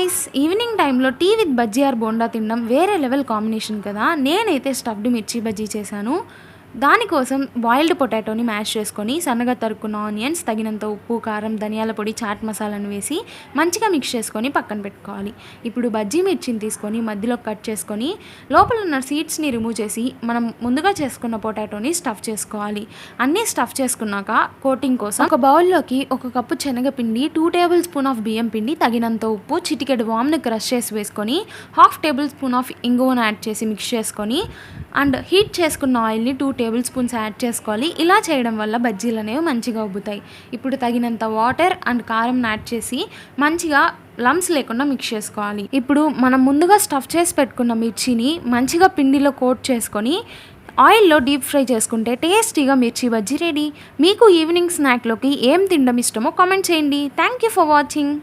Guys, evening టైంలో tea with bajji or bonda తినడం వేరే లెవెల్ కాంబినేషన్ కదా. నేనైతే స్టఫ్డ్ మిర్చి బజ్జీ చేశాను. దానికోసం బాయిల్డ్ పొటాటోని మ్యాష్ చేసుకొని సన్నగా తరుక్కున్న ఆనియన్స్, తగినంత ఉప్పు, కారం, ధనియాల పొడి, చాట్ మసాలాను వేసి మంచిగా మిక్స్ చేసుకొని పక్కన పెట్టుకోవాలి. ఇప్పుడు బజ్జీ మిర్చిని తీసుకొని మధ్యలో కట్ చేసుకొని లోపల ఉన్న సీడ్స్ని రిమూవ్ చేసి మనం ముందుగా చేసుకున్న పొటాటోని స్టఫ్ చేసుకోవాలి. అన్నీ స్టఫ్ చేసుకున్నాక కోటింగ్ కోసం ఒక బౌల్లోకి 1 కప్పు శనగపిండి, 2 టేబుల్ స్పూన్ ఆఫ్ బియ్యం పిండి, తగినంత ఉప్పు, చిటికెడు వామ్ని క్రష్ చేసి వేసుకొని 1/2 టేబుల్ స్పూన్ ఆఫ్ ఇంగువను యాడ్ చేసి మిక్స్ చేసుకొని అండ్ హీట్ చేసుకున్న ఆయిల్ని 2 టేబుల్ స్పూన్స్ యాడ్ చేసుకోవాలి. ఇలా చేయడం వల్ల బజ్జీలు అనేవి మంచిగా ఉబ్బుతాయి. ఇప్పుడు తగినంత వాటర్ అండ్ కారం యాడ్ చేసి మంచిగా లమ్స్ లేకుండా మిక్స్ చేసుకోవాలి. ఇప్పుడు మనం ముందుగా స్టఫ్ చేసి పెట్టుకున్న మిర్చిని మంచిగా పిండిలో కోట్ చేసుకొని ఆయిల్లో డీప్ ఫ్రై చేసుకుంటే టేస్టీగా మిర్చి బజ్జీ రెడీ. మీకు ఈవినింగ్ స్నాక్లోకి ఏం తినడం ఇష్టమో కామెంట్ చేయండి. Thank you for watching.